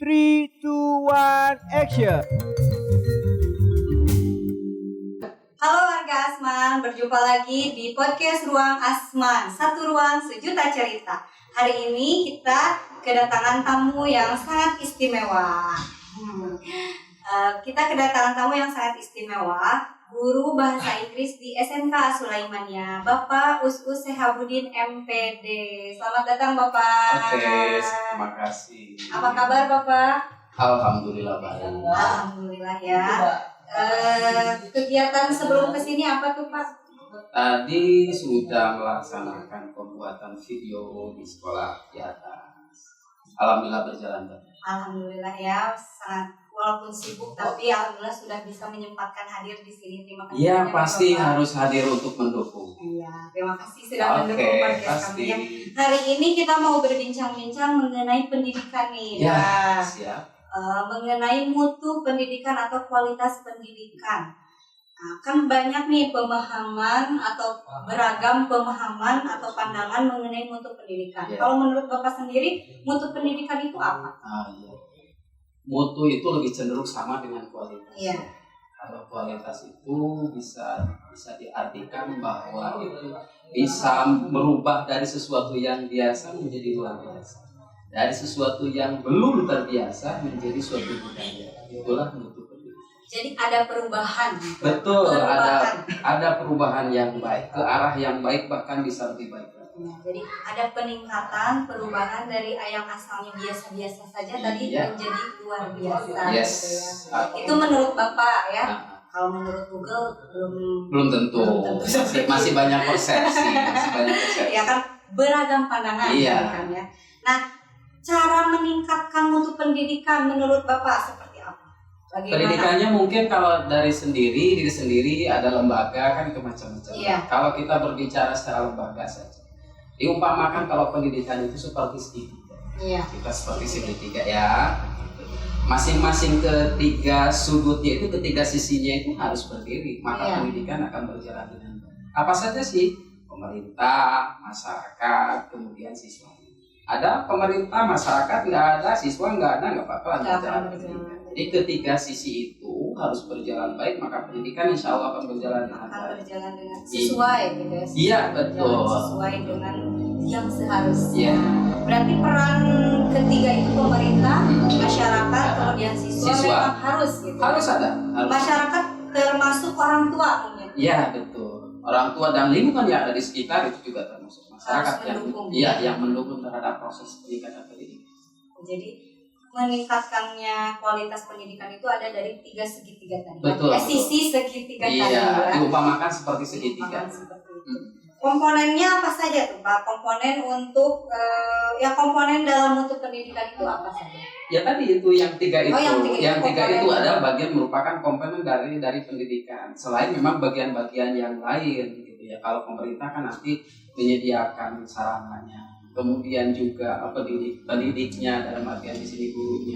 3, 2, 1, action. Halo warga Asman, berjumpa lagi di podcast Ruang Asman, satu ruang sejuta cerita. Hari ini kita kedatangan tamu yang sangat istimewa. Guru Bahasa Inggris di SMK Sulaimania, Bapak Us Sehabudin MPD. Selamat datang Bapak. Oke, terima kasih. Apa kabar Bapak? Alhamdulillah baik. Alhamdulillah ya. Kegiatan sebelum kesini apa tuh Pak? Tadi sudah melaksanakan pembuatan video di sekolah di atas. Alhamdulillah berjalan baik. Alhamdulillah ya, sangat walaupun sibuk tapi alhamdulillah sudah bisa menyempatkan hadir di sini. Terima kasih. Iya, banyak, pasti Bapak. harus hadir untuk mendukung. Iya, terima kasih sudah mendukung Oke, podcast pasti. kami. Hari ini kita mau berbincang-bincang mengenai pendidikan nih. Ya, Nah, siap. mengenai mutu pendidikan atau kualitas pendidikan. Nah, kan banyak nih pemahaman atau beragam pemahaman atau pandangan mengenai mutu pendidikan. Ya. Kalau menurut Bapak sendiri, mutu pendidikan itu apa? Iya. Mutu itu lebih cenderung sama dengan kualitas. Iya. Kalau kualitas itu bisa diartikan bahwa itu bisa merubah dari sesuatu yang biasa menjadi luar biasa. Dari sesuatu yang belum terbiasa menjadi suatu budaya. Itulah mutu pendidikan. Jadi ada perubahan. Betul, Perubahan. ada perubahan yang baik, ke arah yang baik, bahkan bisa lebih baik. Ya, jadi ada peningkatan, perubahan dari yang asalnya biasa-biasa saja tadi Iya. menjadi luar biasa. Yes. Gitu ya. Itu menurut Bapak ya. Nah, Kalau menurut Google belum tentu. Masih banyak persepsi, Ya kan beragam pandangan Iya. kan ya. Nah, cara meningkatkan mutu pendidikan menurut Bapak seperti apa? Bagaimana? Pendidikannya mungkin kalau dari diri sendiri ada lembaga kan itu macam-macam. Iya. Kalau kita berbicara secara lembaga saja, diumpamakan kalau pendidikan itu seperti segitiga. Iya. Kita seperti segitiga ya. Masing-masing ketiga sudutnya itu, ketiga sisinya itu harus berdiri, maka Iya. pendidikan akan berjalan dengan baik. Apa saja sih? Pemerintah, masyarakat, kemudian siswa. Ada pemerintah, masyarakat nggak ada, siswa nggak ada, nggak apa-apa. Nggak jalan akan pendidikan. berjalan. Jadi ketiga sisi itu harus berjalan baik, maka pendidikan insya Allah akan berjalan dengan Akan baik. berjalan dengan sesuai gitu ya. Iya, Berjalan betul. Sesuai dengan yang seharusnya. Iya. Berarti peran ketiga itu pemerintah, masyarakat, kemudian siswa, Siswa. memang harus gitu. Harus ada. Harus. Masyarakat termasuk orang tua mungkin. Iya, betul. Orang tua dan lingkungan yang ada di sekitar itu juga termasuk masyarakat Harus mendukung. yang mendukung terhadap proses pendidikan. Jadi meningkatkannya kualitas pendidikan itu ada dari tiga segitiga tadi. Betul. Sisi segitiga tadi. Iya, Ya. diumpamakan seperti segitiga. Diumpamakan seperti itu. Komponennya apa saja tuh Pak? Komponen untuk komponen dalam mutu pendidikan itu apa saja? Ya tadi itu yang tiga itu. Oh, yang tiga itu itu komponen. adalah bagian merupakan komponen dari pendidikan. Selain memang bagian-bagian yang lain gitu ya. Kalau pemerintah kan nanti menyediakan sarananya. Kemudian juga pendidiknya dalam artian di sini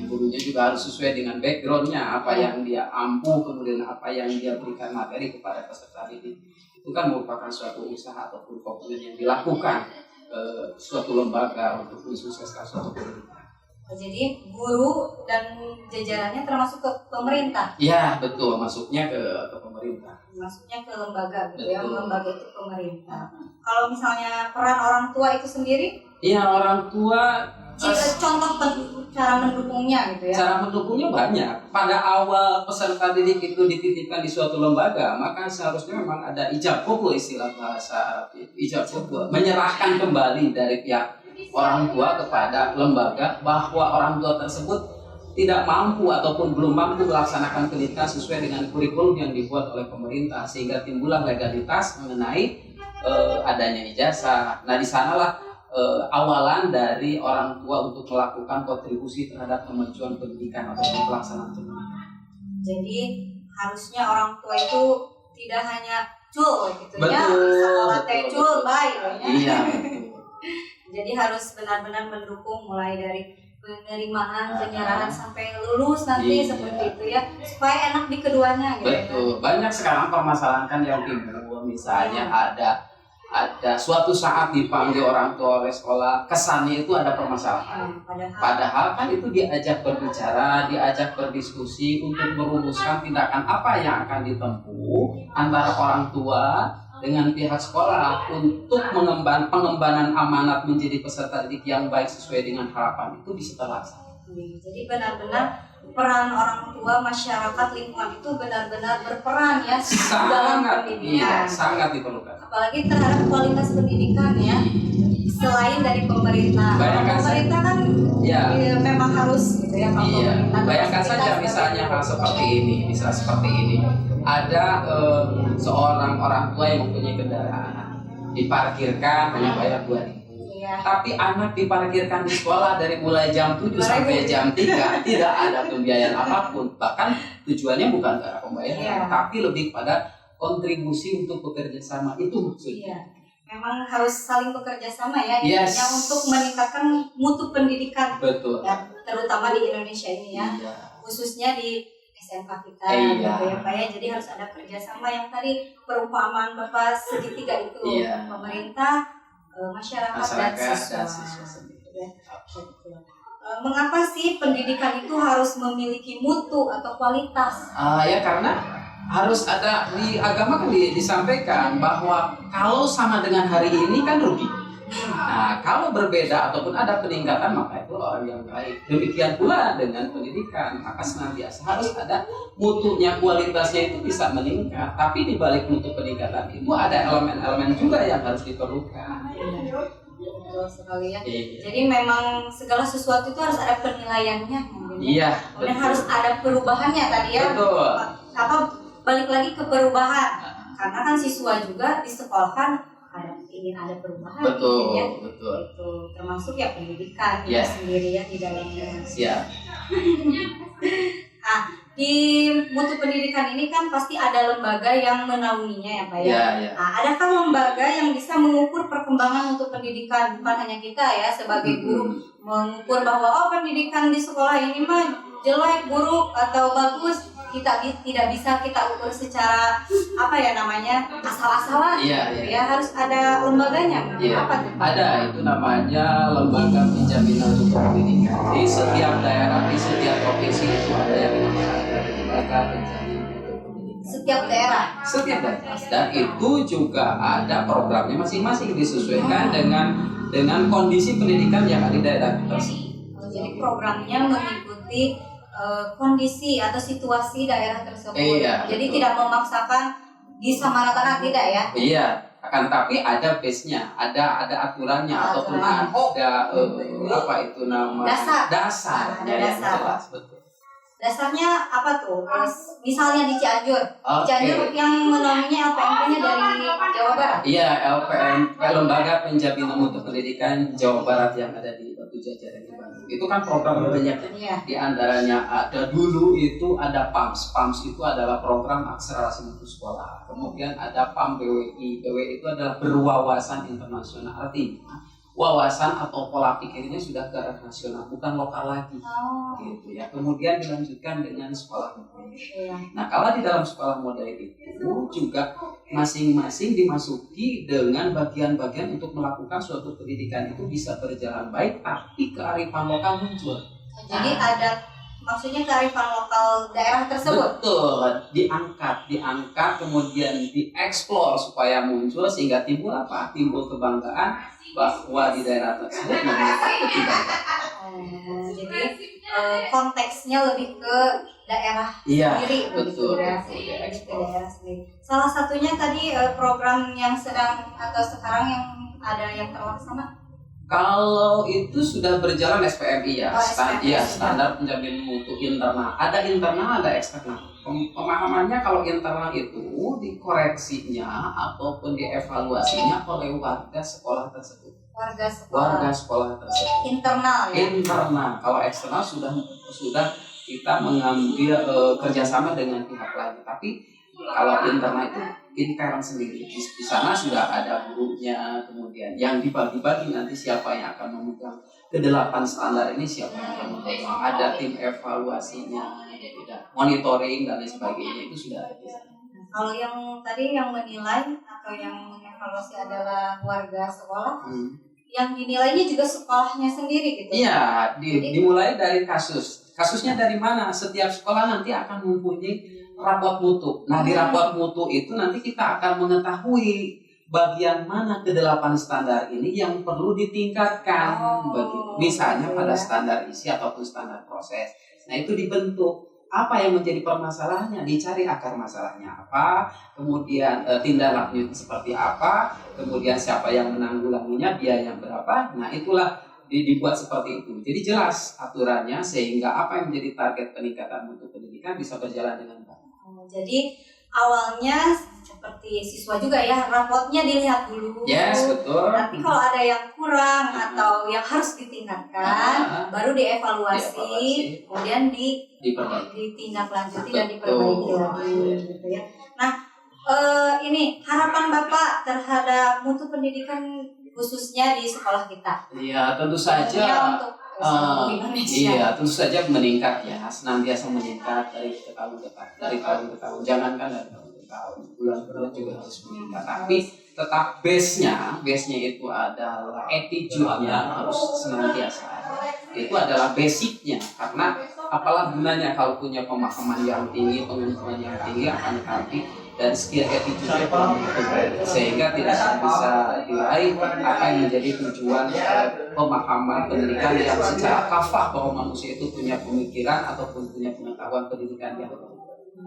gurunya juga harus sesuai dengan backgroundnya, apa yang dia ampu, kemudian apa yang dia berikan materi kepada peserta didik. Itu kan merupakan suatu usaha ataupun komponen yang dilakukan suatu lembaga untuk mensukseskan suatu pendidikan. Jadi guru dan jajarannya termasuk ke pemerintah. Iya, betul, masuknya ke pemerintah. Masuknya ke lembaga gitu ya, Betul. lembaga itu pemerintah. Kalau misalnya peran orang tua itu sendiri, Iya, orang tua contoh cara mendukungnya gitu ya. cara mendukungnya banyak. Pada awal peserta didik itu dititipkan di suatu lembaga, maka seharusnya memang ada ijab qabul, istilah bahasa Arab itu. Ijab qabul, menyerahkan kembali dari pihak orang tua kepada lembaga bahwa orang tua tersebut tidak mampu ataupun belum mampu melaksanakan pendidikan sesuai dengan kurikulum yang dibuat oleh pemerintah, sehingga timbullah legalitas mengenai adanya ijazah. Nah, di sanalah awalan dari orang tua untuk melakukan kontribusi terhadap kemajuan pendidikan atau pelaksanaan pendidikan. Jadi harusnya orang tua itu tidak hanya cul gitu ya, Betul, sekolah teh betul, cul betul. baik ya. Iya, betul. Jadi harus benar-benar mendukung mulai dari penerimaan, penyerahan sampai lulus nanti Iya. seperti itu ya, supaya enak di keduanya gitu. Betul. Banyak sekarang permasalahan kan yang timbul, misalnya ada suatu saat dipanggil orang tua oleh sekolah, kesannya itu ada permasalahan. Padahal kan itu diajak berbicara, diajak berdiskusi untuk merumuskan tindakan apa yang akan ditempuh antara orang tua dengan pihak sekolah untuk pengembangan amanat menjadi peserta didik yang baik sesuai dengan harapan itu bisa terlaksana. Jadi benar-benar peran orang tua, masyarakat, lingkungan itu benar-benar berperan ya dalam pendidikan. Iya, sangat diperlukan. Apalagi terhadap kualitas pendidikan ya. Selain dari pemerintah. Pemerintah kan memang harus gitu ya. Iya. Bayangkan saja misalnya hal seperti ini, bisa seperti ini. Ada seorang orang tua yang mempunyai kendaraan, diparkirkan hanya bayar 2.000. Tapi anak diparkirkan di sekolah dari mulai jam 7 sampai jam 3 tidak ada pembiayaan apapun. Bahkan tujuannya bukan ke arah pembayaran, tapi lebih pada kontribusi untuk bekerja sama, itu maksudnya. Memang harus saling bekerja sama ya, intinya untuk meningkatkan mutu pendidikan. Betul. Ya, terutama di Indonesia ini ya, khususnya di SMK kita gitu ya Pak ya. Jadi harus ada kerjasama yang tadi perumpamaan Bapak segitiga itu, pemerintah, masyarakat dan siswa sendiri. Mengapa sih pendidikan itu harus memiliki mutu atau kualitas? Ya karena harus ada, di agama kan disampaikan bahwa kalau sama dengan hari ini kan rugi. Nah, kalau berbeda ataupun ada peningkatan maka itu orang yang baik. Demikian pula dengan pendidikan, maka senantiasa harus ada mutunya, kualitasnya itu bisa meningkat. Tapi di balik mutu peningkatan itu ada elemen-elemen juga yang harus diperlukan. Betul sekali ya. Jadi memang segala sesuatu itu harus ada penilaiannya. Iya. Kemudian harus ada perubahannya tadi ya. Betul. Balik lagi ke perubahan. Karena kan siswa juga disekolahkan ingin ada perubahan. Betul, ya. betul. Itu termasuk ya pendidikan itu sendiri ya di dalamnya. Siap. Di mutu pendidikan ini kan pasti ada lembaga yang menaunginya ya Pak ya. Nah, adakah lembaga yang bisa mengukur perkembangan untuk pendidikan, bukan hanya kita ya sebagai guru mengukur bahwa pendidikan di sekolah ini mah jelek, buruk atau bagus, kita tidak bisa kita ukur secara asal-asalan. Ya harus ada lembaganya. Apa tuh? Ada, itu namanya lembaga penjaminan mutu pendidikan. Di setiap daerah, di setiap provinsi itu ada yang namanya lembaga penjaminan mutu pendidikan. Setiap daerah. Dan itu juga ada programnya masing-masing disesuaikan dengan kondisi pendidikan yang ada di daerah tersebut. Jadi programnya mengikuti kondisi atau situasi daerah tersebut. Jadi tidak memaksakan disamaratakan, tidak ya? Iya, akan tapi ada base-nya, ada aturannya ataupun ada dasar. Jelas, betul. Dasarnya apa tuh? Misalnya di Cianjur, Cianjur yang menaunginya LPMP-nya dari Jawa Barat. Iya, LPM, Lembaga Penjaminan Mutu Pendidikan Jawa Barat yang ada di Batu Jajar di Bandung. Itu kan program banyak. Di antaranya ada dulu itu ada PAMS. PAMS itu adalah program akselerasi mutu sekolah. Kemudian ada PAM BWI. BWI itu adalah berwawasan internasional, artinya wawasan atau pola pikirnya sudah ke arah nasional, bukan lokal lagi. Gitu ya. Kemudian dilanjutkan dengan sekolah modern. Nah, kalau di dalam sekolah modern itu juga masing-masing dimasuki dengan bagian-bagian untuk melakukan suatu pendidikan itu bisa berjalan baik, tapi kearifan lokal muncul. Jadi ada maksudnya kearifan lokal daerah tersebut. Betul, diangkat kemudian dieksplor supaya muncul sehingga timbul apa? Timbul kebanggaan bahwa di daerah tersebut memiliki kebanggaan. Jadi konteksnya lebih ke daerah sendiri, betul. Ke daerah sendiri. Salah satunya tadi program yang sedang atau sekarang yang ada yang terlaksana. Kalau itu sudah berjalan SPMI ya, standar penjaminan mutu internal. Ada internal, ada eksternal. Pemahamannya kalau internal itu dikoreksinya ataupun dievaluasinya oleh warga sekolah tersebut. Warga sekolah tersebut. Internal ya. Internal. Kalau eksternal sudah kita mengambil kerjasama dengan pihak lain. Tapi kalau internal itu intern sendiri. Di sana sudah ada gurunya, kemudian yang dibagi-bagi nanti siapa yang akan memegang ke-8 standar ini, siapa yang akan memegang. Ada tim evaluasinya, monitoring dan lain sebagainya, itu sudah ada di sana. Kalau yang tadi yang menilai atau yang mengevaluasi adalah warga sekolah, yang dinilainya juga sekolahnya sendiri gitu. Iya, dimulai dari kasus. Kasusnya dari mana? Setiap sekolah nanti akan mempunyai raport mutu. Nah, di raport mutu itu nanti kita akan mengetahui bagian mana ke-8 standar ini yang perlu ditingkatkan. Begitu. Misalnya pada standar isi ataupun standar proses. Nah, itu dibentuk. Apa yang menjadi permasalahannya, dicari akar masalahnya apa, kemudian tindak lanjut seperti apa, kemudian siapa yang menanggulanginya, biaya yang berapa. Nah, itulah dibuat seperti itu. Jadi jelas aturannya sehingga apa yang menjadi target peningkatan mutu pendidikan bisa berjalan dengan baik. Jadi awalnya seperti siswa juga ya, rapotnya dilihat dulu. Yes, betul. Nanti kalau ada yang kurang atau yang harus ditingkatkan, baru dievaluasi, kemudian ditindaklanjuti dan diperbaiki lagi, gitu ya. Nah, ini harapan Bapak terhadap mutu pendidikan khususnya di sekolah kita. Iya, tentu saja. Untuk Indonesia. Iya, tentu saja meningkat ya, senantiasa meningkat dari tahun ke tahun. Jangankan dari tahun ke tahun, bulan-bulan juga harus meningkat. Tapi tetap base-nya itu adalah attitude-nya harus senantiasa. Itu adalah basic-nya, karena apalah gunanya kalau punya pemahaman yang tinggi, pengetahuan yang tinggi akan tetapi dan skill attitude sehingga tidak bisa diraih apa yang menjadi tujuan pemahaman pendidikan yang secara kafah bahwa manusia itu punya pemikiran ataupun punya pengetahuan pendidikan yang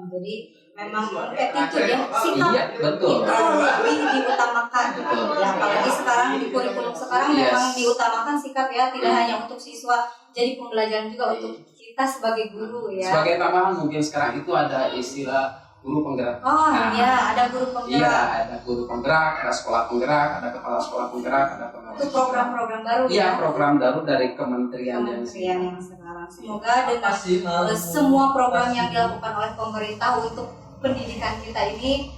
jadi memang attitude ya, sikap betul. itu lebih diutamakan. Ya, apalagi sekarang di kurikulum sekarang memang diutamakan sikap ya, tidak hanya untuk siswa, jadi pembelajaran juga untuk kita sebagai guru ya. Sebagai tambahan mungkin sekarang itu ada istilah guru penggerak. Iya, ada guru penggerak. Iya, ada guru penggerak, ada sekolah penggerak, ada kepala sekolah penggerak, ada pengawas. Itu program-program baru ya? Iya, program baru dari kementerian yang sekarang. Semoga dengan semua program yang dilakukan oleh pemerintah untuk pendidikan kita ini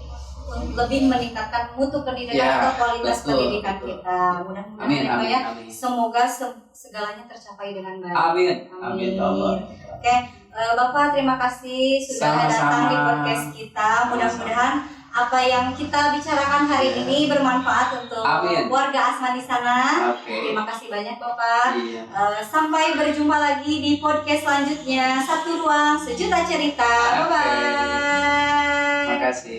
lebih meningkatkan mutu pendidikan atau kualitas pendidikan kita. Mudah-mudahan ya. Semoga segalanya tercapai dengan baik. Amin. Oke. Bapak terima kasih sudah datang di podcast kita. Mudah-mudahan apa yang kita bicarakan hari ini bermanfaat untuk warga Asman di sana. Terima kasih banyak Bapak. Sampai berjumpa lagi di podcast selanjutnya. Satu Ruang Sejuta Cerita. Bye bye. Terima kasih.